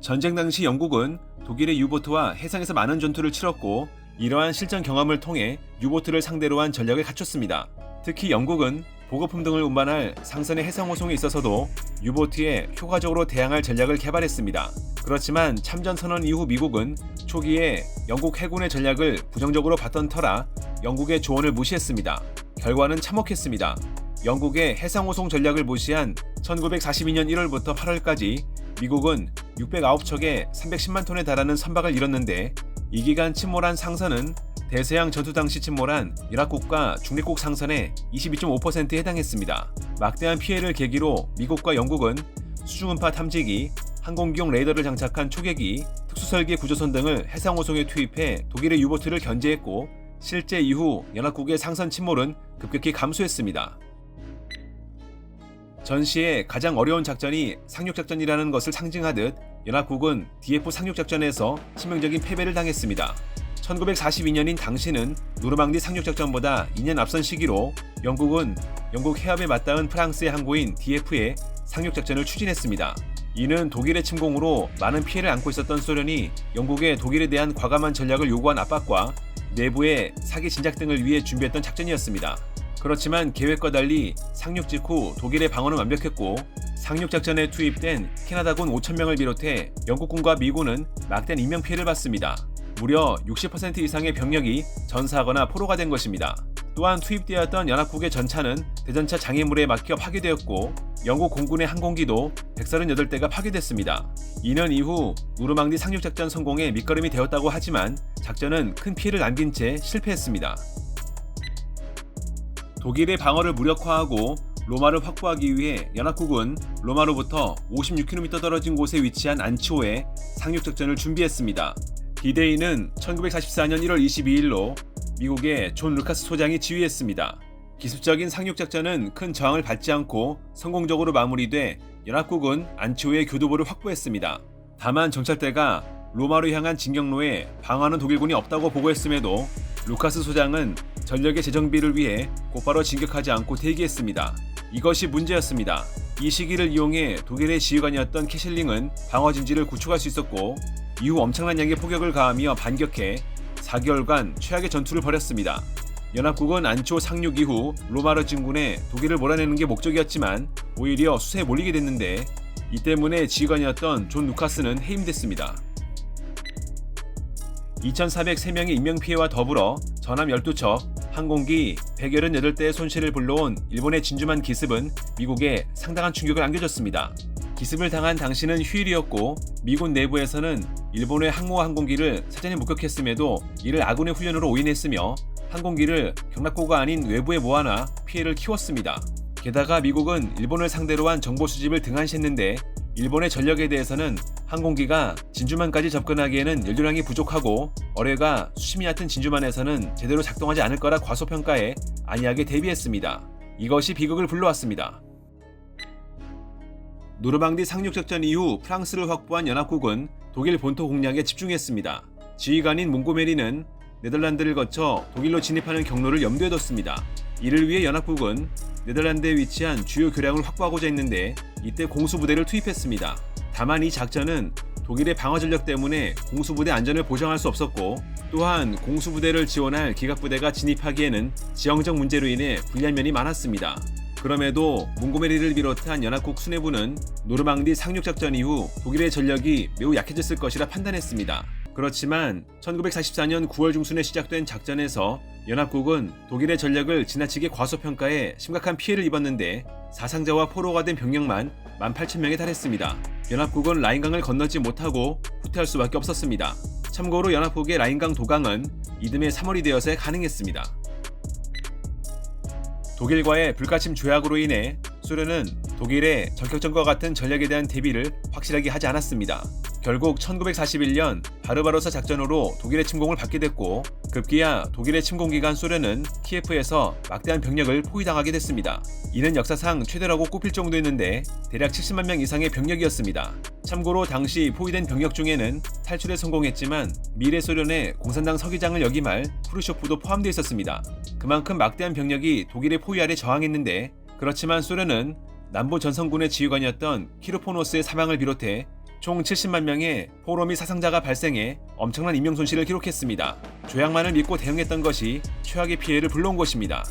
전쟁 당시 영국은 독일의 유보트와 해상에서 많은 전투를 치렀고 이러한 실전 경험을 통해 유보트를 상대로 한 전략을 갖췄습니다. 특히 영국은 보급품 등을 운반할 상선의 해상 호송에 있어서도 유보트에 효과적으로 대항할 전략을 개발했습니다. 그렇지만 참전 선언 이후 미국은 초기에 영국 해군의 전략을 부정적으로 봤던 터라 영국의 조언을 무시했습니다. 결과는 참혹했습니다. 영국의 해상호송 전략을 무시한 1942년 1월부터 8월까지 미국은 609척에 310만 톤에 달하는 선박을 잃었는데 이 기간 침몰한 상선은 대서양 전투 당시 침몰한 연합국과 중립국 상선의 22.5%에 해당했습니다. 막대한 피해를 계기로 미국과 영국은 수중음파 탐지기, 항공기용 레이더를 장착한 초계기, 특수설계 구조선 등을 해상호송에 투입해 독일의 유보트를 견제했고 실제 이후 연합국의 상선 침몰은 급격히 감소했습니다. 전시의 가장 어려운 작전이 상륙작전이라는 것을 상징하듯 연합국은 DF 상륙작전에서 치명적인 패배를 당했습니다. 1942년인 당시는 노르망디 상륙작전보다 2년 앞선 시기로 영국은 영국 해협에 맞닿은 프랑스의 항구인 DF의 상륙작전을 추진했습니다. 이는 독일의 침공으로 많은 피해를 안고 있었던 소련이 영국의 독일에 대한 과감한 전략을 요구한 압박과 내부의 사기 진작 등을 위해 준비했던 작전이었습니다. 그렇지만 계획과 달리 상륙 직후 독일의 방어는 완벽했고 상륙작전에 투입된 캐나다군 5,000명을 비롯해 영국군과 미군은 막대한 인명피해를 봤습니다. 무려 60% 이상의 병력이 전사하거나 포로가 된 것입니다. 또한 투입되었던 연합국의 전차는 대전차 장애물에 막혀 파괴되었고 영국 공군의 항공기도 138대가 파괴됐습니다. 이는 이후 노르망디 상륙작전 성공의 밑거름이 되었다고 하지만 작전은 큰 피해를 남긴 채 실패했습니다. 독일의 방어를 무력화하고 로마를 확보하기 위해 연합국은 로마로부터 56km 떨어진 곳에 위치한 안치오에 상륙작전을 준비했습니다. D-Day는 1944년 1월 22일로 미국의 존 루카스 소장이 지휘했습니다. 기습적인 상륙작전은 큰 저항을 받지 않고 성공적으로 마무리돼 연합국은 안치오의 교두보를 확보했습니다. 다만 정찰대가 로마로 향한 진격로에 방어하는 독일군이 없다고 보고했음에도 루카스 소장은 전력의 재정비를 위해 곧바로 진격하지 않고 대기했습니다. 이것이 문제였습니다. 이 시기를 이용해 독일의 지휘관이었던 캐실링은 방어 진지를 구축할 수 있었고 이후 엄청난 양의 포격을 가하며 반격해 4개월간 최악의 전투를 벌였습니다. 연합국은 안치오 상륙 이후 로마르 진군에 독일을 몰아내는 게 목적이었지만 오히려 수세에 몰리게 됐는데 이 때문에 지휘관이었던 존 루카스는 해임됐습니다. 2,403명의 인명피해와 더불어 전함 12척, 항공기 188대의 손실을 불러온 일본의 진주만 기습은 미국에 상당한 충격을 안겨줬습니다. 기습을 당한 당시는 휴일이었고 미군 내부에서는 일본의 항모와 항공기를 사전에 목격했음에도 이를 아군의 훈련으로 오인했으며 항공기를 경락고가 아닌 외부에 모아놔 피해를 키웠습니다. 게다가 미국은 일본을 상대로 한 정보 수집을 등한시했는데 일본의 전력에 대해서는 항공기가 진주만까지 접근하기에는 연료량이 부족하고 어뢰가 수심이 얕은 진주만에서는 제대로 작동하지 않을 거라 과소평가해 안이하게 대비했습니다. 이것이 비극을 불러왔습니다. 노르망디 상륙작전 이후 프랑스를 확보한 연합국은 독일 본토 공략에 집중했습니다. 지휘관인 몽고메리는 네덜란드를 거쳐 독일로 진입하는 경로를 염두에 뒀습니다. 이를 위해 연합국은 네덜란드에 위치한 주요 교량을 확보하고자 했는데 이때 공수부대를 투입했습니다. 다만 이 작전은 독일의 방어 전력 때문에 공수부대 안전을 보장할 수 없었고 또한 공수부대를 지원할 기갑부대가 진입하기에는 지형적 문제로 인해 불리한 면이 많았습니다. 그럼에도 몽고메리를 비롯한 연합국 수뇌부는 노르망디 상륙작전 이후 독일의 전력이 매우 약해졌을 것이라 판단했습니다. 그렇지만 1944년 9월 중순에 시작된 작전에서 연합국은 독일의 전력을 지나치게 과소평가해 심각한 피해를 입었는데 사상자와 포로가 된 병력만 18,000명에 달했습니다. 연합국은 라인강을 건너지 못하고 후퇴할 수밖에 없었습니다. 참고로 연합국의 라인강 도강은 이듬해 3월이 되어서 가능했습니다. 독일과의 불가침 조약으로 인해 소련은 독일의 전격전과 같은 전략에 대한 대비를 확실하게 하지 않았습니다. 결국 1941년 바르바로사 작전으로 독일의 침공을 받게 됐고 급기야 독일의 침공 기간 소련은 키예프에서 막대한 병력을 포위당하게 됐습니다. 이는 역사상 최대라고 꼽힐 정도였는데 대략 70만 명 이상의 병력이었습니다. 참고로 당시 포위된 병력 중에는 탈출에 성공했지만 미래 소련의 공산당 서기장을 역임할 프루쇼프도 포함되어 있었습니다. 그만큼 막대한 병력이 독일의 포위 아래 저항했는데 그렇지만 소련은 남부 전선군의 지휘관이었던 키르포노스의 사망을 비롯해 총 70만 명의 포로 및 사상자가 발생해 엄청난 인명 손실을 기록했습니다. 조약만을 믿고 대응했던 것이 최악의 피해를 불러온 것입니다.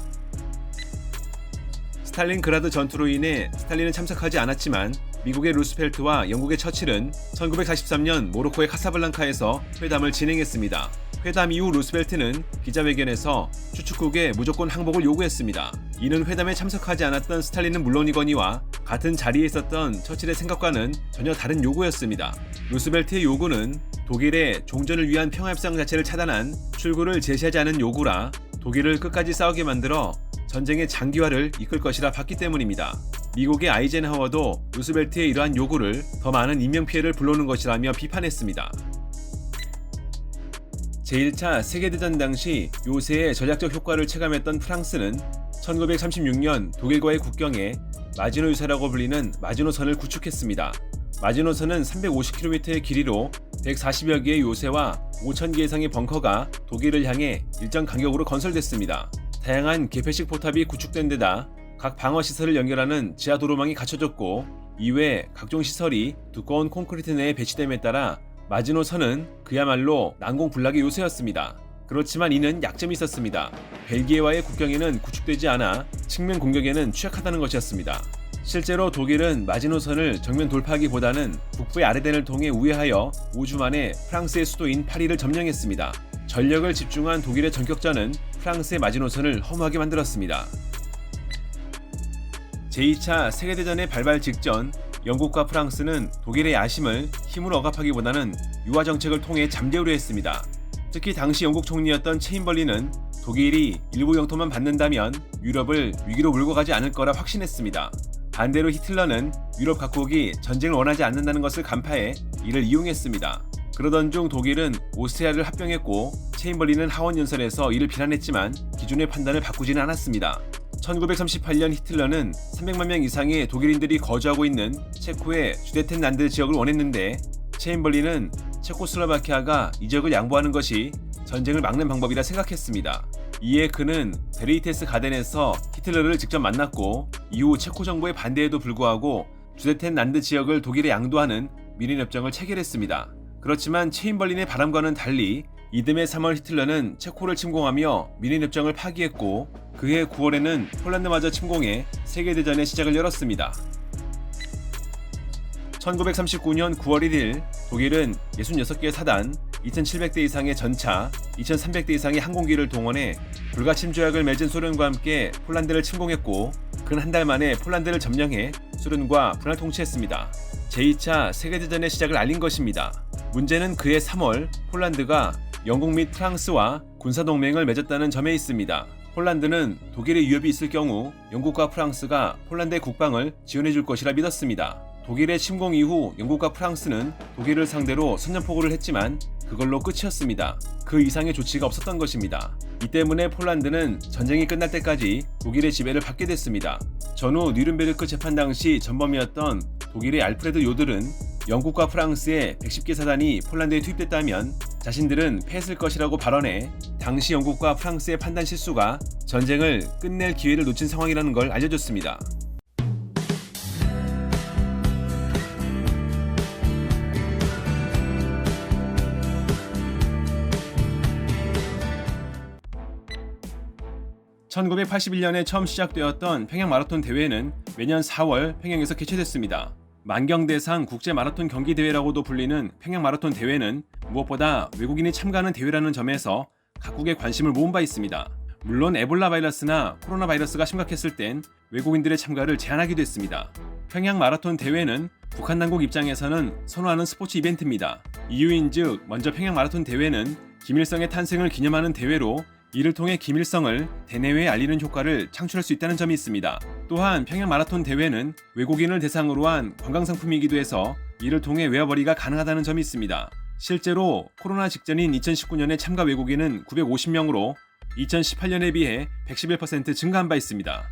스탈린그라드 전투로 인해 스탈린은 참석하지 않았지만 미국의 루스펠트와 영국의 처칠은 1943년 모로코의 카사블랑카에서 회담을 진행했습니다. 회담 이후 루스펠트는 기자회견에서 추축국에 무조건 항복을 요구했습니다. 이는 회담에 참석하지 않았던 스탈린은 물론이거니와 같은 자리에 있었던 처칠의 생각과는 전혀 다른 요구였습니다. 루스벨트의 요구는 독일의 종전을 위한 평화협상 자체를 차단한 출구를 제시하지 않은 요구라 독일을 끝까지 싸우게 만들어 전쟁의 장기화를 이끌 것이라 봤기 때문입니다. 미국의 아이젠하워도 루스벨트의 이러한 요구를 더 많은 인명피해를 불러오는 것이라며 비판했습니다. 제1차 세계대전 당시 요새의 전략적 효과를 체감했던 프랑스는 1936년 독일과의 국경에 마지노 유사라고 불리는 마지노선을 구축했습니다. 마지노선은 350km의 길이로 140여 개의 요새와 5,000개 이상의 벙커가 독일을 향해 일정 간격으로 건설됐습니다. 다양한 개폐식 포탑이 구축된 데다 각 방어시설을 연결하는 지하도로망이 갖춰졌고 이외 각종 시설이 두꺼운 콘크리트 내에 배치됨에 따라 마지노선은 그야말로 난공불락의 요새였습니다. 그렇지만 이는 약점이 있었습니다. 벨기에와의 국경에는 구축되지 않아 측면 공격에는 취약하다는 것이었습니다. 실제로 독일은 마지노선을 정면 돌파하기보다는 북부의 아르덴을 통해 우회하여 5주 만에 프랑스의 수도인 파리를 점령했습니다. 전력을 집중한 독일의 전격전은 프랑스의 마지노선을 허무하게 만들었습니다. 제2차 세계대전의 발발 직전 영국과 프랑스는 독일의 야심을 힘으로 억압하기보다는 유화 정책을 통해 잠재우려 했습니다. 특히 당시 영국 총리였던 체인벌린은 독일이 일부 영토만 받는다면 유럽을 위기로 몰고 가지 않을 거라 확신했습니다. 반대로 히틀러는 유럽 각국이 전쟁을 원하지 않는다는 것을 간파해 이를 이용했습니다. 그러던 중 독일은 오스트리아를 합병했고 체인벌린은 하원연설에서 이를 비난했지만 기존의 판단을 바꾸지는 않았습니다. 1938년 히틀러는 300만 명 이상의 독일인들이 거주하고 있는 체코의 주데텐란드 지역을 원했는데 체인벌린은 체코슬로바키아가 이 지역을 양보하는 것이 전쟁을 막는 방법이라 생각했습니다. 이에 그는 베르이테스 가덴에서 히틀러를 직접 만났고 이후 체코 정부의 반대에도 불구하고 주데텐란드 지역을 독일에 양도하는 미넨협정을 체결했습니다. 그렇지만 체인벌린의 바람과는 달리 이듬해 3월 히틀러는 체코를 침공하며 미넨협정을 파기했고 그해 9월에는 폴란드마저 침공해 세계대전의 시작을 열었습니다. 1939년 9월 1일 독일은 66개의 사단, 2,700대 이상의 전차, 2,300대 이상의 항공기를 동원해 불가침 조약을 맺은 소련과 함께 폴란드를 침공했고 근 한 달 만에 폴란드를 점령해 소련과 분할 통치했습니다. 제2차 세계대전의 시작을 알린 것입니다. 문제는 그해 3월 폴란드가 영국 및 프랑스와 군사동맹을 맺었다는 점에 있습니다. 폴란드는 독일의 위협이 있을 경우 영국과 프랑스가 폴란드의 국방을 지원해줄 것이라 믿었습니다. 독일의 침공 이후 영국과 프랑스는 독일을 상대로 선전포고를 했지만 그걸로 끝이었습니다. 그 이상의 조치가 없었던 것입니다. 이 때문에 폴란드는 전쟁이 끝날 때까지 독일의 지배를 받게 됐습니다. 전후 뉘른베르크 재판 당시 전범이었던 독일의 알프레드 요들은 영국과 프랑스의 110개 사단이 폴란드에 투입됐다면 자신들은 패했을 것이라고 발언해 당시 영국과 프랑스의 판단 실수가 전쟁을 끝낼 기회를 놓친 상황이라는 걸 알려줬습니다. (1981년에) 처음 시작되었던 평양 마라톤 대회는 매년 4월 평양에서 개최됐습니다. 만경대상 국제 마라톤 경기 대회라고도 불리는 평양 마라톤 대회는 무엇보다 외국인이 참가하는 대회라는 점에서 각국의 관심을 모은 바 있습니다. 물론 에볼라 바이러스나 코로나 바이러스가 심각했을 땐 외국인들의 참가를 제한하기도 했습니다. 평양 마라톤 대회는 북한 당국 입장에서는 선호하는 스포츠 이벤트입니다. 이유인즉 먼저 평양 마라톤 대회는 김일성의 탄생을 기념하는 대회로 이를 통해 김일성을 대내외에 알리는 효과를 창출할 수 있다는 점이 있습니다. 또한 평양 마라톤 대회는 외국인을 대상으로 한 관광상품이기도 해서 이를 통해 웨어버리가 가능하다는 점이 있습니다. 실제로 코로나 직전인 2019년에 참가 외국인은 950명으로 2018년에 비해 111% 증가한 바 있습니다.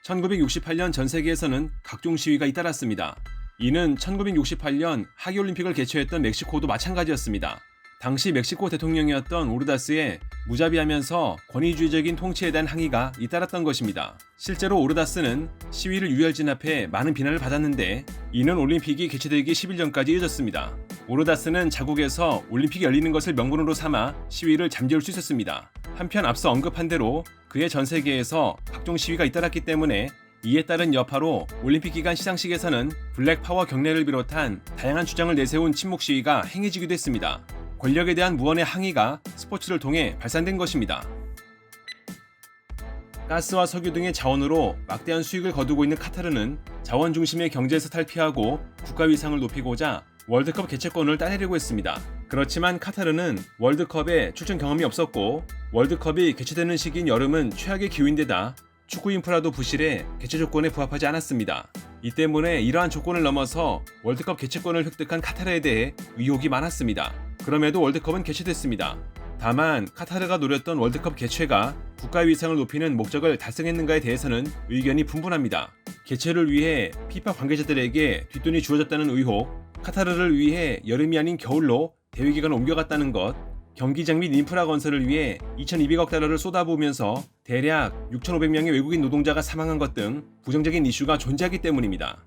1968년 전 세계에서는 각종 시위가 잇따랐습니다. 이는 1968년 하계올림픽을 개최했던 멕시코도 마찬가지였습니다. 당시 멕시코 대통령이었던 오르다스의 무자비하면서 권위주의적인 통치에 대한 항의가 잇따랐던 것입니다. 실제로 오르다스는 시위를 유혈진압해 많은 비난을 받았는데 이는 올림픽이 개최되기 10일 전까지 이어졌습니다. 오르다스는 자국에서 올림픽이 열리는 것을 명분으로 삼아 시위를 잠재울 수 있었습니다. 한편 앞서 언급한 대로 그의 전 세계에서 각종 시위가 잇따랐기 때문에 이에 따른 여파로 올림픽 기간 시상식에서는 블랙 파워 경례를 비롯한 다양한 주장을 내세운 침묵 시위가 행해지기도 했습니다. 권력에 대한 무언의 항의가 스포츠를 통해 발산된 것입니다. 가스와 석유 등의 자원으로 막대한 수익을 거두고 있는 카타르는 자원 중심의 경제에서 탈피하고 국가 위상을 높이고자 월드컵 개최권을 따내려고 했습니다. 그렇지만 카타르는 월드컵에 출전 경험이 없었고 월드컵이 개최되는 시기인 여름은 최악의 기후인데다 축구 인프라도 부실해 개최 조건에 부합하지 않았습니다. 이 때문에 이러한 조건을 넘어서 월드컵 개최권을 획득한 카타르에 대해 의혹이 많았습니다. 그럼에도 월드컵은 개최됐습니다. 다만 카타르가 노렸던 월드컵 개최가 국가 위상을 높이는 목적을 달성했는가에 대해서는 의견이 분분합니다. 개최를 위해 피파 관계자들에게 뒷돈이 주어졌다는 의혹, 카타르를 위해 여름이 아닌 겨울로 대회 기간을 옮겨갔다는 것, 경기장 및 인프라 건설을 위해 2,200억 달러를 쏟아부으면서 대략 6,500명의 외국인 노동자가 사망한 것 등 부정적인 이슈가 존재하기 때문입니다.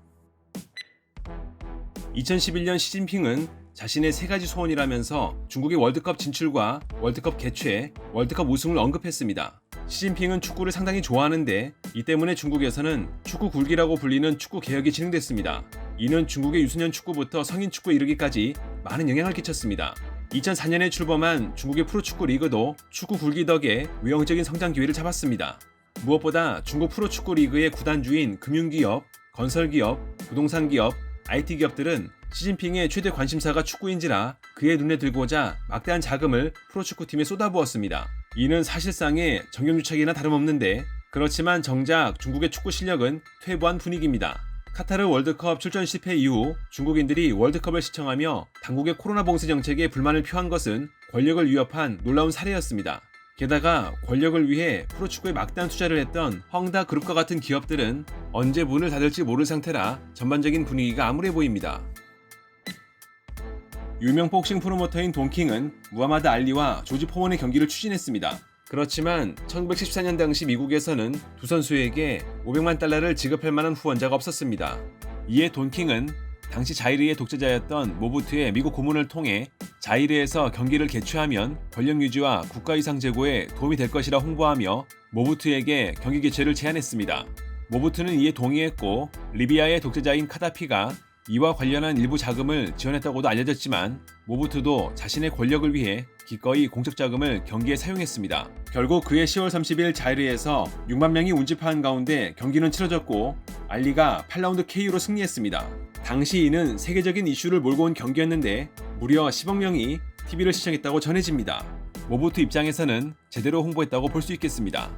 2011년 시진핑은 자신의 세 가지 소원이라면서 중국의 월드컵 진출과 월드컵 개최, 월드컵 우승을 언급했습니다. 시진핑은 축구를 상당히 좋아하는데 이 때문에 중국에서는 축구 굴기라고 불리는 축구 개혁이 진행됐습니다. 이는 중국의 유소년 축구부터 성인 축구에 이르기까지 많은 영향을 끼쳤습니다. 2004년에 출범한 중국의 프로축구 리그도 축구 굴기 덕에 외형적인 성장 기회를 잡았습니다. 무엇보다 중국 프로축구 리그의 구단주인 금융기업, 건설기업, 부동산기업, IT기업들은 시진핑의 최대 관심사가 축구인지라 그의 눈에 들고자 막대한 자금을 프로축구팀에 쏟아부었습니다. 이는 사실상의 정경유착이나 다름없는데 그렇지만 정작 중국의 축구 실력은 퇴보한 분위기입니다. 카타르 월드컵 출전 실패 이후 중국인들이 월드컵을 시청하며 당국의 코로나 봉쇄 정책에 불만을 표한 것은 권력을 위협한 놀라운 사례였습니다. 게다가 권력을 위해 프로축구에 막대한 투자를 했던 헝다 그룹과 같은 기업들은 언제 문을 닫을지 모를 상태라 전반적인 분위기가 암울해 보입니다. 유명 복싱 프로모터인 돈킹은 무하마드 알리와 조지 포먼의 경기를 추진했습니다. 그렇지만 1914년 당시 미국에서는 두 선수에게 500만 달러를 지급할 만한 후원자가 없었습니다. 이에 돈킹은 당시 자이르의 독재자였던 모부투의 미국 고문을 통해 자이르에서 경기를 개최하면 권력 유지와 국가 위상 제고에 도움이 될 것이라 홍보하며 모부투에게 경기 개최를 제안했습니다. 모부투는 이에 동의했고 리비아의 독재자인 카다피가 이와 관련한 일부 자금을 지원했다고도 알려졌지만 모부투도 자신의 권력을 위해 기꺼이 공적 자금을 경기에 사용했습니다. 결국 그해 10월 30일 자이르에서 6만 명이 운집한 가운데 경기는 치러졌고 알리가 8라운드 KO로 승리했습니다. 당시 이는 세계적인 이슈를 몰고 온 경기였는데 무려 10억 명이 TV를 시청했다고 전해집니다. 모부투 입장에서는 제대로 홍보했다고 볼 수 있겠습니다.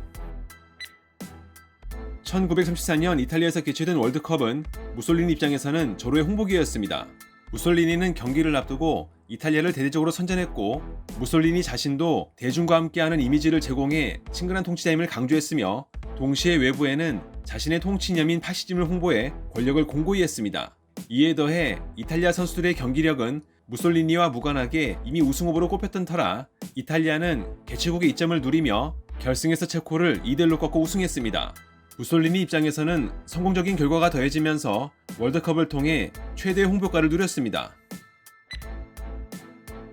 1934년 이탈리아에서 개최된 월드컵은 무솔리니 입장에서는 절호의 홍보기회였습니다. 무솔리니는 경기를 앞두고 이탈리아를 대대적으로 선전했고 무솔리니 자신도 대중과 함께하는 이미지를 제공해 친근한 통치자임을 강조했으며 동시에 외부에는 자신의 통치념인 파시즘을 홍보해 권력을 공고히 했습니다. 이에 더해 이탈리아 선수들의 경기력은 무솔리니와 무관하게 이미 우승 후보로 꼽혔던 터라 이탈리아는 개최국의 이점을 누리며 결승에서 체코를 2대1로 꺾고 우승했습니다. 무솔리니 입장에서는 성공적인 결과가 더해지면서 월드컵을 통해 최대의 홍보가를 누렸습니다.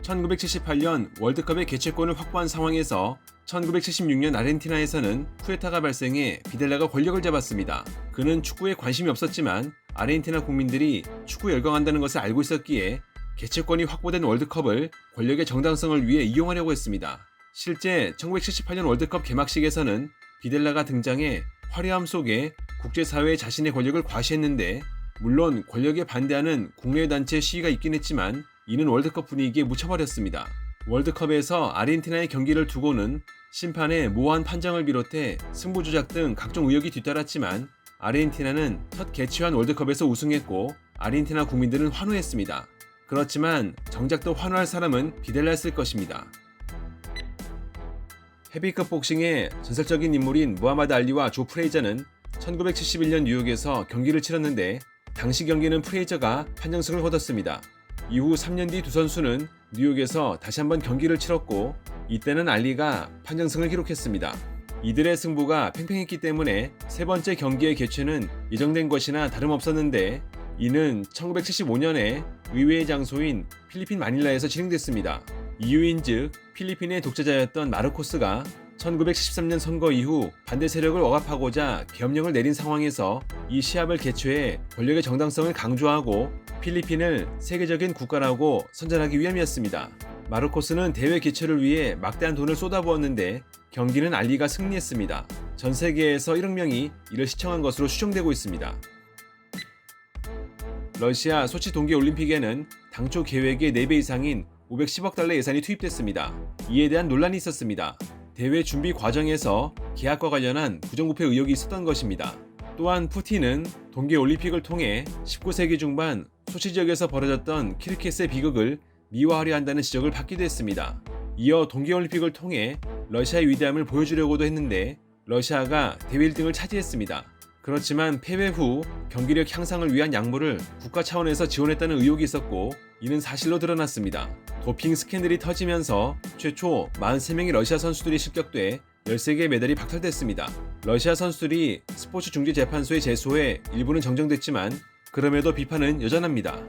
1978년 월드컵의 개최권을 확보한 상황에서 1976년 아르헨티나에서는 쿠데타가 발생해 비델라가 권력을 잡았습니다. 그는 축구에 관심이 없었지만 아르헨티나 국민들이 축구에 열광한다는 것을 알고 있었기에 개최권이 확보된 월드컵을 권력의 정당성을 위해 이용하려고 했습니다. 실제 1978년 월드컵 개막식에서는 비델라가 등장해 화려함 속에 국제사회에 자신의 권력을 과시했는데 물론 권력에 반대하는 국내 단체 시위가 있긴 했지만 이는 월드컵 분위기에 묻혀버렸습니다. 월드컵에서 아르헨티나의 경기를 두고는 심판의 모호한 판정을 비롯해 승부 조작 등 각종 의혹이 뒤따랐지만 아르헨티나는 첫 개최한 월드컵에서 우승했고 아르헨티나 국민들은 환호했습니다. 그렇지만 정작 더 환호할 사람은 비델라였을 것입니다. 헤비급 복싱의 전설적인 인물인 무하마드 알리와 조 프레이저는 1971년 뉴욕에서 경기를 치렀는데 당시 경기는 프레이저가 판정승을 거뒀습니다. 이후 3년 뒤 두 선수는 뉴욕에서 다시 한번 경기를 치렀고 이때는 알리가 판정승을 기록했습니다. 이들의 승부가 팽팽했기 때문에 세 번째 경기의 개최는 예정된 것이나 다름없었는데 이는 1975년에 의회의 장소인 필리핀 마닐라에서 진행됐습니다. 이유인즉 필리핀의 독재자였던 마르코스가 1973년 선거 이후 반대 세력을 억압하고자 계엄령을 내린 상황에서 이 시합을 개최해 권력의 정당성을 강조하고 필리핀을 세계적인 국가라고 선전하기 위함이었습니다. 마르코스는 대회 개최를 위해 막대한 돈을 쏟아부었는데 경기는 알리가 승리했습니다. 전 세계에서 1억 명이 이를 시청한 것으로 추정되고 있습니다. 러시아 소치 동계올림픽에는 당초 계획의 4배 이상인 510억 달러 예산이 투입됐습니다. 이에 대한 논란이 있었습니다. 대회 준비 과정에서 계약과 관련한 부정부패 의혹이 있었던 것입니다. 또한 푸틴은 동계올림픽을 통해 19세기 중반 소치 지역에서 벌어졌던 키르케스의 비극을 미화하려 한다는 지적을 받기도 했습니다. 이어 동계올림픽을 통해 러시아의 위대함을 보여주려고도 했는데 러시아가 대회 1등을 차지했습니다. 그렇지만 패배 후 경기력 향상을 위한 약물을 국가 차원에서 지원했다는 의혹이 있었고 이는 사실로 드러났습니다. 도핑 스캔들이 터지면서 최초 43명의 러시아 선수들이 실격돼 13개의 메달이 박탈됐습니다. 러시아 선수들이 스포츠 중재 재판소에 제소해 일부는 정정됐지만 그럼에도 비판은 여전합니다.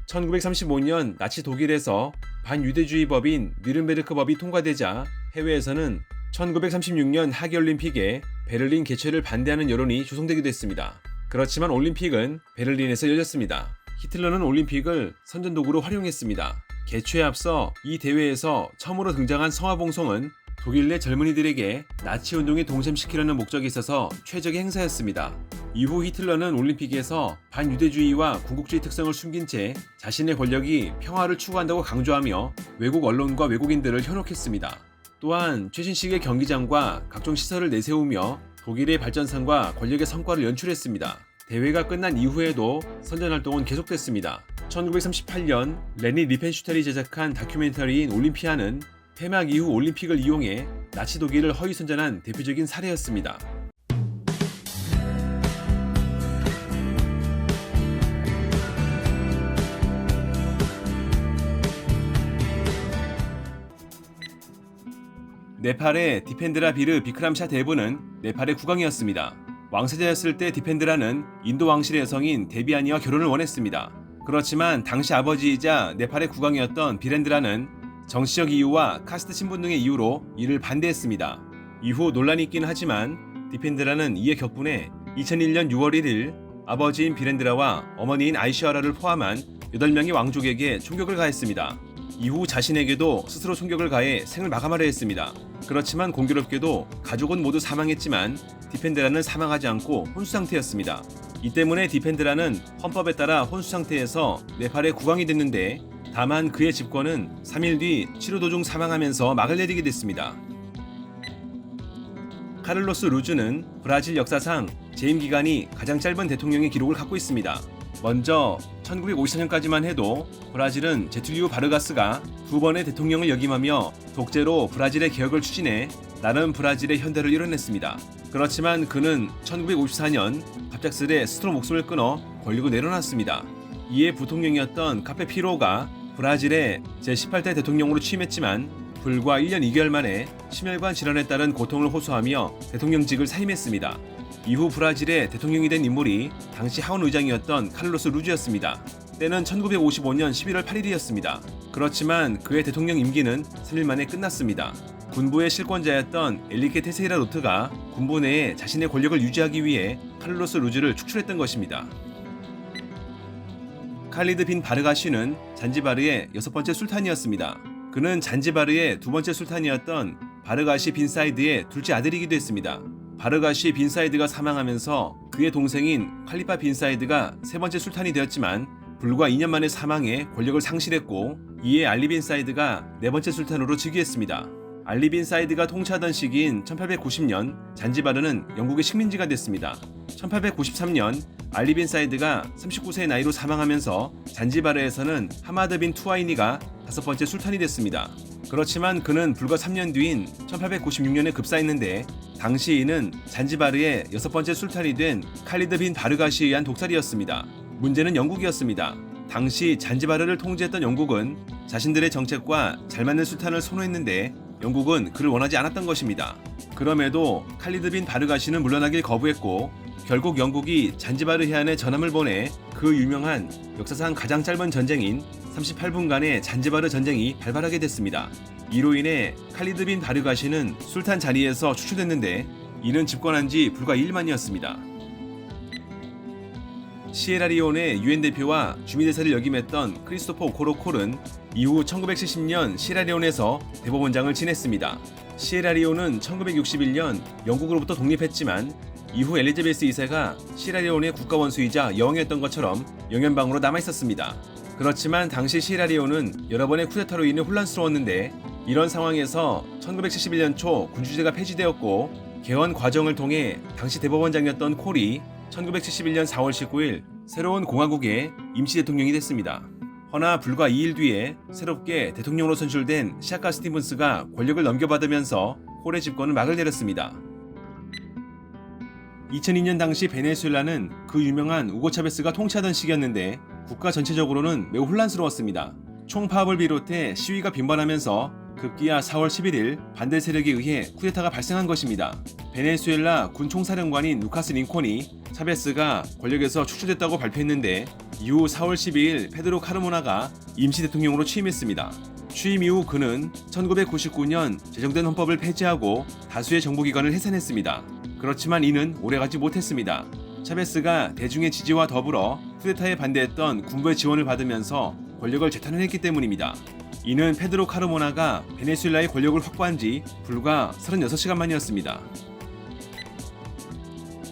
1935년 나치 독일에서 반유대주의 법인 뉘른베르크 법이 통과되자 해외에서는 1936년 하계올림픽에 베를린 개최를 반대하는 여론이 조성되기도 했습니다. 그렇지만 올림픽은 베를린에서 열렸습니다. 히틀러는 올림픽을 선전도구로 활용했습니다. 개최에 앞서 이 대회에서 처음으로 등장한 성화봉송은 독일 내 젊은이들에게 나치 운동에 동참시키려는 목적이 있어서 최적의 행사였습니다. 이후 히틀러는 올림픽에서 반유대주의와 군국주의 특성을 숨긴 채 자신의 권력이 평화를 추구한다고 강조하며 외국 언론과 외국인들을 현혹했습니다. 또한 최신식의 경기장과 각종 시설을 내세우며 독일의 발전상과 권력의 성과를 연출했습니다. 대회가 끝난 이후에도 선전활동은 계속됐습니다. 1938년 레니 리펜슈텔이 제작한 다큐멘터리인 올림피아는 폐막 이후 올림픽을 이용해 나치 독일을 허위 선전한 대표적인 사례였습니다. 네팔의 디펜드라 비르 비크람샤 대부는 네팔의 국왕이었습니다. 왕세자였을 때 디펜드라는 인도 왕실의 여성인 데비아니와 결혼을 원했습니다. 그렇지만 당시 아버지이자 네팔의 국왕이었던 비렌드라는 정치적 이유와 카스트 신분 등의 이유로 이를 반대했습니다. 이후 논란이 있긴 하지만 디펜드라는 이에 격분해 2001년 6월 1일 아버지인 비렌드라와 어머니인 아이시아라를 포함한 8명의 왕족에게 총격을 가했습니다. 이후 자신에게도 스스로 총격을 가해 생을 마감하려 했습니다. 그렇지만 공교롭게도 가족은 모두 사망했지만 디펜드라는 사망하지 않고 혼수 상태였습니다. 이 때문에 디펜드라는 헌법에 따라 혼수 상태에서 네팔의 국왕이 됐는데 다만 그의 집권은 3일 뒤 치료 도중 사망하면서 막을 내리게 됐습니다. 카를로스 루즈는 브라질 역사상 재임 기간이 가장 짧은 대통령의 기록을 갖고 있습니다. 먼저 1954년까지만 해도 브라질은 제툴리우 바르가스가 2번의 대통령을 역임하며 독재로 브라질의 개혁을 추진해 나름 브라질의 현대를 이뤄냈습니다. 그렇지만 그는 1954년 갑작스레 스스로 목숨을 끊어 권력을 내려놨습니다. 이에 부통령이었던 카페 피로가 브라질의 제18대 대통령으로 취임했지만 불과 1년 2개월 만에 심혈관 질환에 따른 고통을 호소하며 대통령직을 사임했습니다. 이후 브라질의 대통령이 된 인물이 당시 하원 의장이었던 카를로스 루즈였습니다. 때는 1955년 11월 8일이었습니다. 그렇지만 그의 대통령 임기는 3일 만에 끝났습니다. 군부의 실권자였던 엘리케 테세이라 로트가 군부 내에 자신의 권력을 유지하기 위해 카를로스 루즈를 축출했던 것입니다. 칼리드 빈 바르가시는 잔지바르의 6번째 술탄이었습니다. 그는 잔지바르의 2번째 술탄이었던 바르가시 빈 사이드의 둘째 아들이기도 했습니다. 바르가시 빈 사이드가 사망하면서 그의 동생인 칼리파 빈 사이드가 3번째 술탄이 되었지만 불과 2년 만에 사망해 권력을 상실했고 이에 알리 빈 사이드가 4번째 술탄으로 즉위했습니다. 알리 빈 사이드가 통치하던 시기인 1890년 잔지바르는 영국의 식민지가 됐습니다. 1893년 알리 빈 사이드가 39세의 나이로 사망하면서 잔지바르에서는 하마드 빈 투아이니가 5번째 술탄이 됐습니다. 그렇지만 그는 불과 3년 뒤인 1896년에 급사했는데 당시 이는 잔지바르의 6번째 술탄이 된 칼리드 빈 바르가시에 의한 독살이었습니다. 문제는 영국이었습니다. 당시 잔지바르를 통제했던 영국은 자신들의 정책과 잘 맞는 술탄을 선호했는데 영국은 그를 원하지 않았던 것입니다. 그럼에도 칼리드 빈 바르가시는 물러나길 거부했고 결국 영국이 잔지바르 해안에 전함을 보내 그 유명한 역사상 가장 짧은 전쟁인 38분간의 잔지바르 전쟁이 발발하게 됐습니다. 이로 인해 칼리드 빈 바르가시는 술탄 자리에서 추출됐는데 이는 집권한 지 불과 2일 만이었습니다. 시에라리온의 유엔 대표와 주미대사를 역임했던 크리스토퍼 오코로 콜은 이후 1970년 시에라리온에서 대법원장을 지냈습니다. 시에라리온은 1961년 영국으로부터 독립했지만 이후 엘리자베스 2세가 시에라리온의 국가원수이자 여왕이었던 것처럼 영연방으로 남아있었습니다. 그렇지만 당시 시에라리온은 여러 번의 쿠데타로 인해 혼란스러웠는데 이런 상황에서 1971년 초 군주제가 폐지되었고 개헌 과정을 통해 당시 대법원장이었던 콜이 1971년 4월 19일 새로운 공화국의 임시 대통령이 됐습니다. 허나 불과 2일 뒤에 새롭게 대통령으로 선출된 샤카 스티븐스가 권력을 넘겨받으면서 콜의 집권을 막을 내렸습니다. 2002년 당시 베네수엘라는 그 유명한 우고 차베스가 통치하던 시기였는데 국가 전체적으로는 매우 혼란스러웠습니다. 총파업을 비롯해 시위가 빈번하면서 급기야 4월 11일 반대 세력에 의해 쿠데타가 발생한 것입니다. 베네수엘라 군 총사령관인 루카스 링콘이 차베스가 권력에서 축출됐다고 발표했는데 이후 4월 12일 페드로 카르모나가 임시 대통령으로 취임했습니다. 취임 이후 그는 1999년 제정된 헌법을 폐지하고 다수의 정부기관을 해산했습니다. 그렇지만 이는 오래가지 못했습니다. 차베스가 대중의 지지와 더불어 쿠데타에 반대했던 군부의 지원을 받으면서 권력을 재탄환했기 때문입니다. 이는 페드로 카르모나가 베네수엘라의 권력을 확보한 지 불과 36시간 만이었습니다.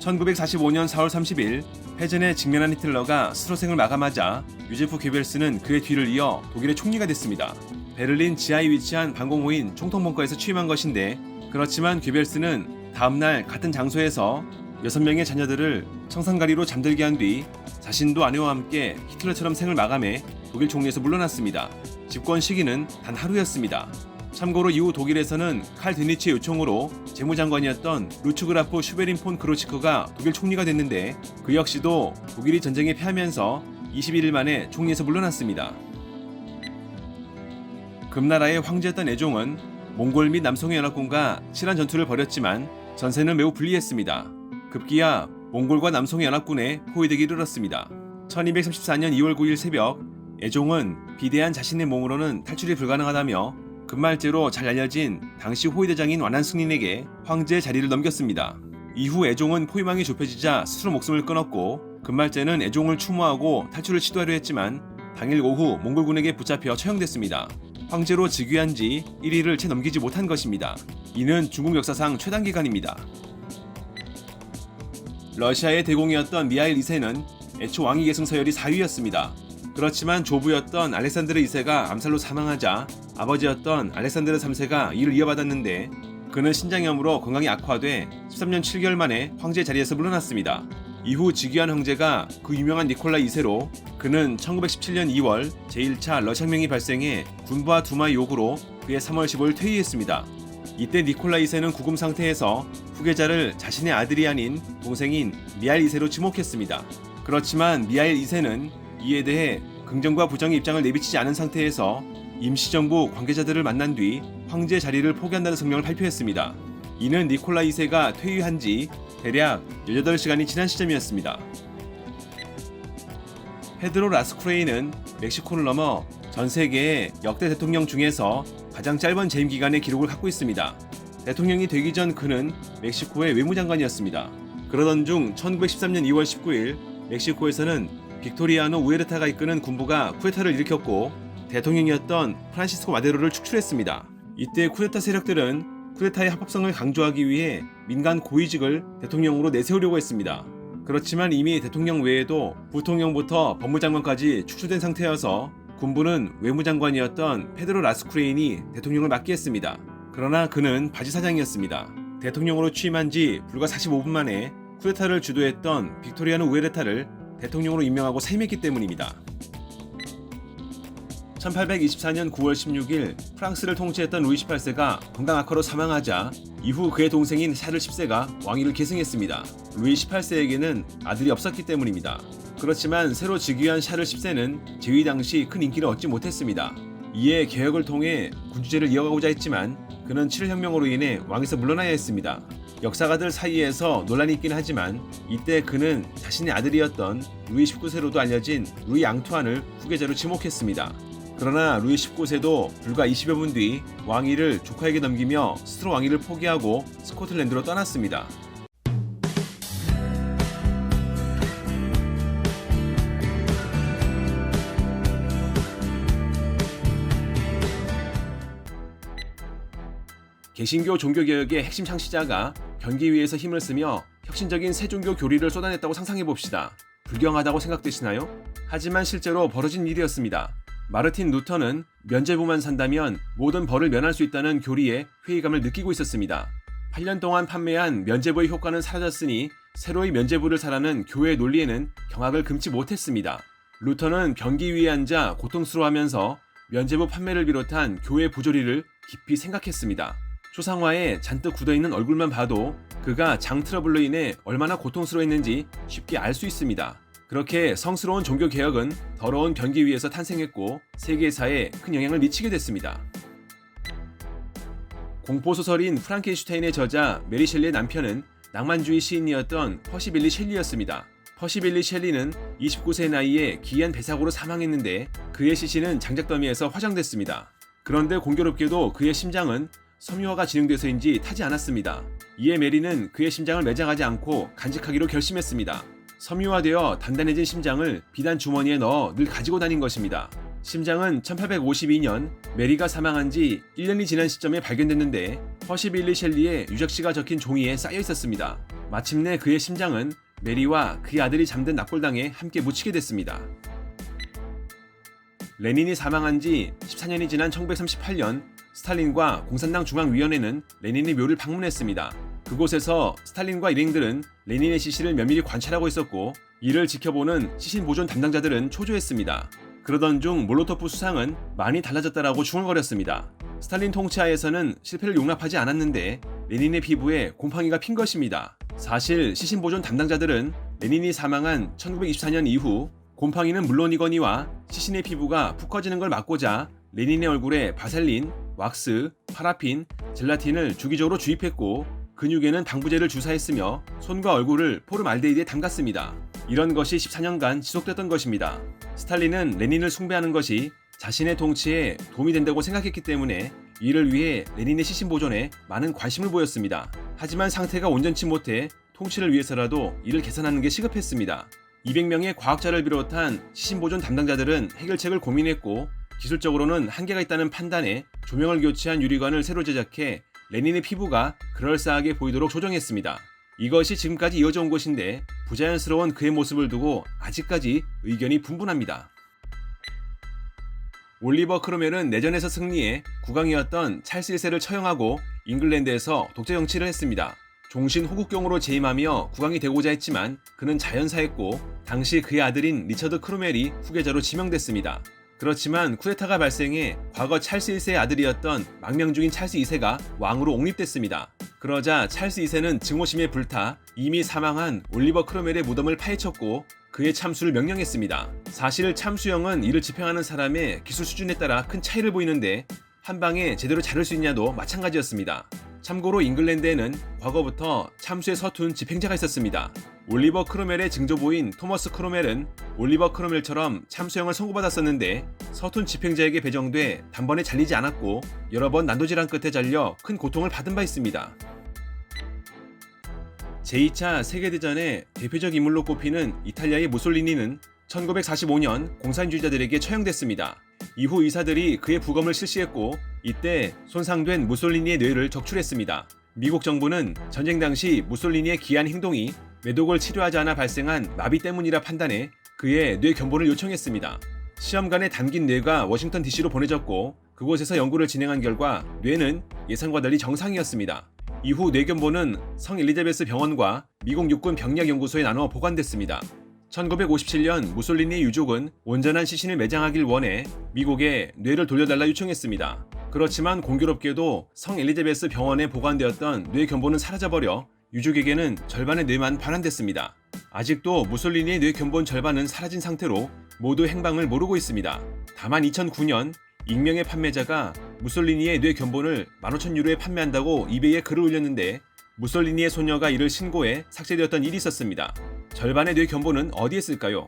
1945년 4월 30일 패전에 직면한 히틀러가 스로생을 마감하자 유제프 괴벨스는 그의 뒤를 이어 독일의 총리가 됐습니다. 베를린 지하에 위치한 방공호인 총통벙커에서 취임한 것인데 그렇지만 괴벨스는 다음날 같은 장소에서 6명의 자녀들을 청산가리로 잠들게 한 뒤 자신도 아내와 함께 히틀러처럼 생을 마감해 독일 총리에서 물러났습니다. 집권 시기는 단 하루였습니다. 참고로 이후 독일에서는 칼 드니치의 요청으로 재무장관이었던 루츠그라프 슈베린 폰 크로치크가 독일 총리가 됐는데 그 역시도 독일이 전쟁에 패하면서 21일 만에 총리에서 물러났습니다. 금나라의 황제였던 애종은 몽골 및 남송의 연합군과 치열한 전투를 벌였지만 전세는 매우 불리했습니다. 급기야 몽골과 남송의 연합군에 포위되기 이르렀습니다. 1234년 2월 9일 새벽 애종은 비대한 자신의 몸으로는 탈출이 불가능하다며 금말제로 잘 알려진 당시 호위대장인 완한승린에게 황제의 자리를 넘겼습니다. 이후 애종은 포위망이 좁혀지자 스스로 목숨을 끊었고 금말제는 애종을 추모하고 탈출을 시도하려 했지만 당일 오후 몽골군에게 붙잡혀 처형됐습니다. 황제로 즉위한 지 1일을 채 넘기지 못한 것입니다. 이는 중국 역사상 최단기간입니다. 러시아의 대공이었던 미하일 2세는 애초 왕위 계승 서열이 4위였습니다. 그렇지만 조부였던 알렉산드르 2세가 암살로 사망하자 아버지였던 알렉산드르 3세가 이를 이어받았는데 그는 신장염으로 건강이 악화돼 13년 7개월 만에 황제 자리에서 물러났습니다. 이후 즉위한 황제가 그 유명한 니콜라 2세로 그는 1917년 2월 제1차 러시아 혁명이 발생해 군부와 두마의 요구로 그해 3월 15일 퇴위했습니다. 이때 니콜라 2세는 구금 상태에서 후계자를 자신의 아들이 아닌 동생인 미하일 2세로 지목했습니다. 그렇지만 미하일 2세는 이에 대해 긍정과 부정의 입장을 내비치지 않은 상태에서 임시정부 관계자들을 만난 뒤 황제 자리를 포기한다는 성명을 발표했습니다. 이는 니콜라 2세가 퇴위한 지 대략 18시간이 지난 시점이었습니다. 페드로 라스크레이는 멕시코를 넘어 전 세계의 역대 대통령 중에서 가장 짧은 재임 기간의 기록을 갖고 있습니다. 대통령이 되기 전 그는 멕시코의 외무장관이었습니다. 그러던 중 1913년 2월 19일 멕시코에서는 빅토리아노 우에르타가 이끄는 군부가 쿠데타를 일으켰고 대통령이었던 프란시스코 마데로를 축출했습니다. 이때 쿠데타 세력들은 쿠데타의 합법성을 강조하기 위해 민간 고위직을 대통령으로 내세우려고 했습니다. 그렇지만 이미 대통령 외에도 부통령부터 법무장관까지 축출된 상태여서 군부는 외무장관이었던 페드로 라스크레인이 대통령을 맡게 했습니다. 그러나 그는 바지사장이었습니다. 대통령으로 취임한 지 불과 45분 만에 쿠데타를 주도했던 빅토리아노 우에르타를 대통령으로 임명하고 사임했기 때문입니다. 1824년 9월 16일 프랑스를 통치했던 루이 18세가 건강 악화로 사망하자 이후 그의 동생인 샤를 10세가 왕위를 계승했습니다. 루이 18세에게는 아들이 없었기 때문입니다. 그렇지만 새로 즉위한 샤를 10세는 재위 당시 큰 인기를 얻지 못했습니다. 이에 개혁을 통해 군주제를 이어가고자 했지만 그는 7혈혁명으로 인해 왕에서 물러나야 했습니다. 역사가들 사이에서 논란이 있긴 하지만 이때 그는 자신의 아들이었던 루이 19세로도 알려진 루이 앙투안을 후계자로 지목했습니다. 그러나 루이 19세도 불과 20여 분 뒤 왕위를 조카에게 넘기며 스스로 왕위를 포기하고 스코틀랜드로 떠났습니다. 개신교 종교개혁의 핵심 창시자가 변기위에서 힘을 쓰며 혁신적인 세종교 교리를 쏟아냈다고 상상해봅시다. 불경하다고 생각되시나요? 하지만 실제로 벌어진 일이었습니다. 마르틴 루터는 면죄부만 산다면 모든 벌을 면할 수 있다는 교리에 회의감을 느끼고 있었습니다. 8년 동안 판매한 면죄부의 효과는 사라졌으니 새로이 면죄부를 사라는 교회의 논리에는 경악을 금치 못했습니다. 루터는 변기위에 앉아 고통스러워하면서 면죄부 판매를 비롯한 교회 부조리를 깊이 생각했습니다. 초상화에 잔뜩 굳어있는 얼굴만 봐도 그가 장 트러블로 인해 얼마나 고통스러워했는지 쉽게 알 수 있습니다. 그렇게 성스러운 종교개혁은 더러운 변기위에서 탄생했고 세계사에 큰 영향을 미치게 됐습니다. 공포소설인 프랑켄슈타인의 저자 메리 셸리의 남편은 낭만주의 시인이었던 퍼시 빌리 셸리였습니다. 퍼시 빌리 셸리는 29세 나이에 기이한 배사고로 사망했는데 그의 시신은 장작더미에서 화장됐습니다. 그런데 공교롭게도 그의 심장은 섬유화가 진행돼서인지 타지 않았습니다. 이에 메리는 그의 심장을 매장하지 않고 간직하기로 결심했습니다. 섬유화되어 단단해진 심장을 비단 주머니에 넣어 늘 가지고 다닌 것입니다. 심장은 1852년 메리가 사망한 지 1년이 지난 시점에 발견됐는데 퍼시 빌리 셸리의 유적시가 적힌 종이에 쌓여 있었습니다. 마침내 그의 심장은 메리와 그의 아들이 잠든 납골당에 함께 묻히게 됐습니다. 레닌이 사망한 지 14년이 지난 1938년 스탈린과 공산당 중앙위원회는 레닌의 묘를 방문했습니다. 그곳에서 스탈린과 일행들은 레닌의 시신을 면밀히 관찰하고 있었고 이를 지켜보는 시신 보존 담당자들은 초조했습니다. 그러던 중 몰로토프 수상은 많이 달라졌다라고 중얼거렸습니다. 스탈린 통치하에서는 실패를 용납하지 않았는데 레닌의 피부에 곰팡이가 핀 것입니다. 사실 시신 보존 담당자들은 레닌이 사망한 1924년 이후 곰팡이는 물론이거니와 시신의 피부가 푹 커지는 걸 막고자 레닌의 얼굴에 바셀린, 왁스, 파라핀, 젤라틴을 주기적으로 주입했고 근육에는 방부제를 주사했으며 손과 얼굴을 포름알데히드에 담갔습니다. 이런 것이 14년간 지속됐던 것입니다. 스탈린은 레닌을 숭배하는 것이 자신의 통치에 도움이 된다고 생각했기 때문에 이를 위해 레닌의 시신 보존에 많은 관심을 보였습니다. 하지만 상태가 온전치 못해 통치를 위해서라도 이를 개선하는 게 시급했습니다. 200명의 과학자를 비롯한 시신 보존 담당자들은 해결책을 고민했고 기술적으로는 한계가 있다는 판단에 조명을 교체한 유리관을 새로 제작해 레닌의 피부가 그럴싸하게 보이도록 조정했습니다. 이것이 지금까지 이어져 온 것인데 부자연스러운 그의 모습을 두고 아직까지 의견이 분분합니다. 올리버 크로멜은 내전에서 승리해 국왕이었던 찰스 1세를 처형하고 잉글랜드에서 독재 정치를 했습니다. 종신 호국경으로 재임하며 국왕이 되고자 했지만 그는 자연사했고 당시 그의 아들인 리처드 크로멜이 후계자로 지명됐습니다. 그렇지만 쿠데타가 발생해 과거 찰스 1세의 아들이었던 망명 중인 찰스 2세가 왕으로 옹립됐습니다. 그러자 찰스 2세는 증오심에 불타 이미 사망한 올리버 크로멜의 무덤을 파헤쳤고 그의 참수를 명령했습니다. 사실 참수형은 이를 집행하는 사람의 기술 수준에 따라 큰 차이를 보이는데 한 방에 제대로 자를 수 있냐도 마찬가지였습니다. 참고로 잉글랜드에는 과거부터 참수에 서툰 집행자가 있었습니다. 올리버 크로멜의 증조부인 토머스 크로멜은 올리버 크로멜처럼 참수형을 선고받았었는데 서툰 집행자에게 배정돼 단번에 잘리지 않았고 여러 번 난도질한 끝에 잘려 큰 고통을 받은 바 있습니다. 제2차 세계대전의 대표적 인물로 꼽히는 이탈리아의 무솔리니는 1945년 공산주의자들에게 처형됐습니다. 이후 의사들이 그의 부검을 실시했고 이때 손상된 무솔리니의 뇌를 적출했습니다. 미국 정부는 전쟁 당시 무솔리니의 기이한 행동이 매독을 치료하지 않아 발생한 마비 때문이라 판단해 그의 뇌 견본을 요청했습니다. 시험관에 담긴 뇌가 워싱턴 DC로 보내졌고 그곳에서 연구를 진행한 결과 뇌는 예상과 달리 정상이었습니다. 이후 뇌 견본은 성 엘리자베스 병원과 미국 육군 병력연구소에 나눠 보관됐습니다. 1957년 무솔리니의 유족은 온전한 시신을 매장하길 원해 미국에 뇌를 돌려달라 요청했습니다. 그렇지만 공교롭게도 성 엘리자베스 병원에 보관되었던 뇌 견본은 사라져버려 유족에게는 절반의 뇌만 반환됐습니다. 아직도 무솔리니의 뇌 견본 절반은 사라진 상태로 모두 행방을 모르고 있습니다. 다만 2009년 익명의 판매자가 무솔리니의 뇌 견본을 15,000유로에 판매한다고 이베이에 글을 올렸는데 무솔리니의 소녀가 이를 신고해 삭제되었던 일이 있었습니다. 절반의 뇌 견본은 어디에 있을까요?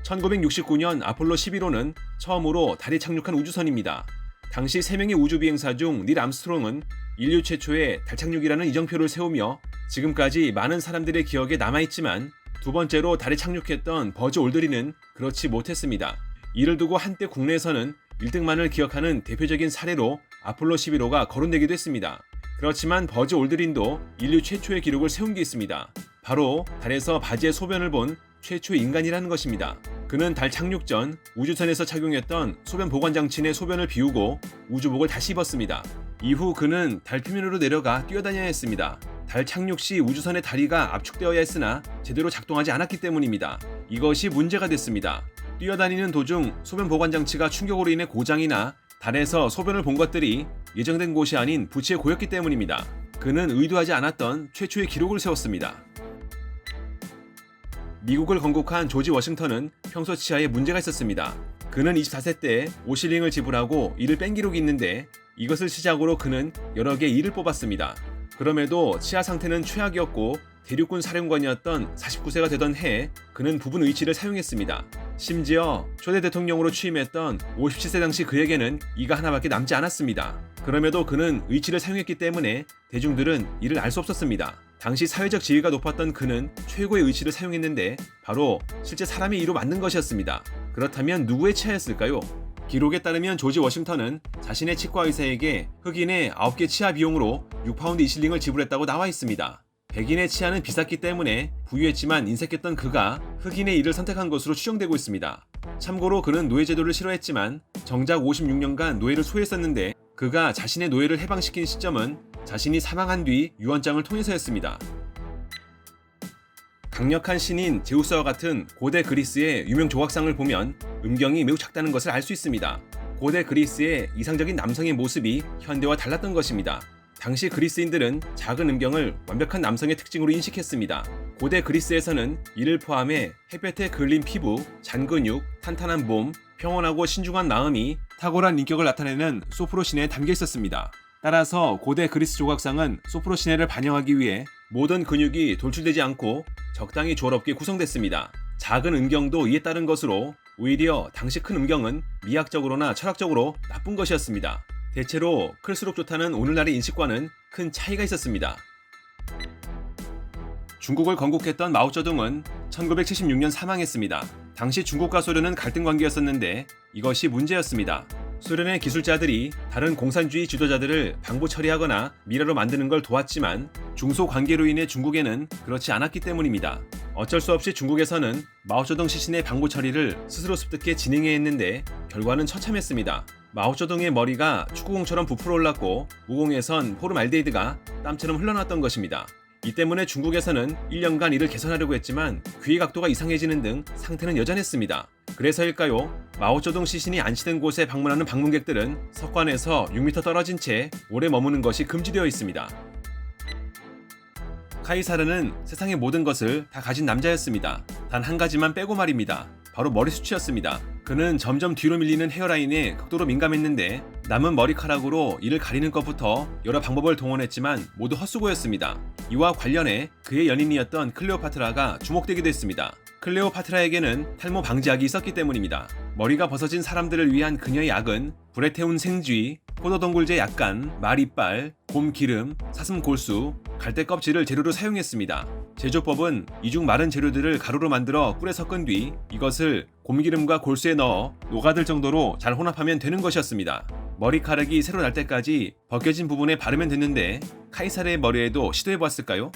1969년 아폴로 11호는 처음으로 달에 착륙한 우주선입니다. 당시 3명의 우주비행사 중 닐 암스트롱은 인류 최초의 달 착륙이라는 이정표를 세우며 지금까지 많은 사람들의 기억에 남아있지만 두 번째로 달에 착륙했던 버즈 올드린은 그렇지 못했습니다. 이를 두고 한때 국내에서는 1등만을 기억하는 대표적인 사례로 아폴로 11호가 거론되기도 했습니다. 그렇지만 버즈 올드린도 인류 최초의 기록을 세운 게 있습니다. 바로 달에서 바지의 소변을 본 최초의 인간이라는 것입니다. 그는 달 착륙 전 우주선에서 착용했던 소변 보관 장치 내 소변을 비우고 우주복을 다시 입었습니다. 이후 그는 달 표면으로 내려가 뛰어다녀야 했습니다. 달 착륙 시 우주선의 다리가 압축되어야 했으나 제대로 작동하지 않았기 때문입니다. 이것이 문제가 됐습니다. 뛰어다니는 도중 소변 보관 장치가 충격으로 인해 고장이나 달에서 소변을 본 것들이 예정된 곳이 아닌 부치에 고였기 때문입니다. 그는 의도하지 않았던 최초의 기록을 세웠습니다. 미국을 건국한 조지 워싱턴은 평소 치아에 문제가 있었습니다. 그는 24세 때 오실링을 지불하고 이를 뺀 기록이 있는데 이것을 시작으로 그는 여러 개 이를 뽑았습니다. 그럼에도 치아 상태는 최악이었고 대륙군 사령관이었던 49세가 되던 해에 그는 부분 의치를 사용했습니다. 심지어 초대 대통령으로 취임했던 57세 당시 그에게는 이가 하나밖에 남지 않았습니다. 그럼에도 그는 의치를 사용했기 때문에 대중들은 이를 알 수 없었습니다. 당시 사회적 지위가 높았던 그는 최고의 의치를 사용했는데 바로 실제 사람의 이로 만든 것이었습니다. 그렇다면 누구의 치아였을까요? 기록에 따르면 조지 워싱턴은 자신의 치과 의사에게 흑인의 9개 치아 비용으로 6파운드 이실링을 지불했다고 나와 있습니다. 백인의 치아는 비쌌기 때문에 부유했지만 인색했던 그가 흑인의 이를 선택한 것으로 추정되고 있습니다. 참고로 그는 노예제도를 싫어했지만 정작 56년간 노예를 소유했었는데 그가 자신의 노예를 해방시킨 시점은 자신이 사망한 뒤 유언장을 통해서였습니다. 강력한 신인 제우스와 같은 고대 그리스의 유명 조각상을 보면 음경이 매우 작다는 것을 알 수 있습니다. 고대 그리스의 이상적인 남성의 모습이 현대와 달랐던 것입니다. 당시 그리스인들은 작은 음경을 완벽한 남성의 특징으로 인식했습니다. 고대 그리스에서는 이를 포함해 햇볕에 그을린 피부, 잔근육, 탄탄한 몸, 평온하고 신중한 마음이 탁월한 인격을 나타내는 소프로시네에 담겨 있었습니다. 따라서 고대 그리스 조각상은 소프로시네를 반영하기 위해 모든 근육이 돌출되지 않고 적당히 조화롭게 구성됐습니다. 작은 음경도 이에 따른 것으로 오히려 당시 큰 음경은 미학적으로나 철학적으로 나쁜 것이었습니다. 대체로 클수록 좋다는 오늘날의 인식과는 큰 차이가 있었습니다. 중국을 건국했던 마오쩌둥은 1976년 사망했습니다. 당시 중국과 소련은 갈등 관계였었는데 이것이 문제였습니다. 소련의 기술자들이 다른 공산주의 지도자들을 방부 처리하거나 미라로 만드는 걸 도왔지만 중소 관계로 인해 중국에는 그렇지 않았기 때문입니다. 어쩔 수 없이 중국에서는 마오쩌둥 시신의 방부 처리를 스스로 습득해 진행해야 했는데 결과는 처참했습니다. 마오쩌둥의 머리가 축구공처럼 부풀어 올랐고 무공에선 포르말데히드가 땀처럼 흘러나왔던 것입니다. 이 때문에 중국에서는 1년간 이를 개선하려고 했지만 귀의 각도가 이상해지는 등 상태는 여전했습니다. 그래서일까요? 마오쩌둥 시신이 안치된 곳에 방문하는 방문객들은 석관에서 6m 떨어진 채 오래 머무는 것이 금지되어 있습니다. 카이사르는 세상의 모든 것을 다 가진 남자였습니다. 단 한 가지만 빼고 말입니다. 바로 머리숱이었습니다. 그는 점점 뒤로 밀리는 헤어라인에 극도로 민감했는데 남은 머리카락으로 이를 가리는 것부터 여러 방법을 동원했지만 모두 헛수고였습니다. 이와 관련해 그의 연인이었던 클레오파트라가 주목되기도 했습니다. 클레오파트라에게는 탈모 방지약이 있었기 때문입니다. 머리가 벗어진 사람들을 위한 그녀의 약은 불에 태운 생쥐, 포도덩굴제 약간, 말이빨, 곰 기름, 사슴 골수, 갈대 껍질을 재료로 사용했습니다. 제조법은 이중 마른 재료들을 가루로 만들어 꿀에 섞은 뒤 이것을 곰기름과 골수에 넣어 녹아들 정도로 잘 혼합하면 되는 것이었습니다. 머리카락이 새로 날 때까지 벗겨진 부분에 바르면 됐는데 카이사르의 머리에도 시도해보았을까요?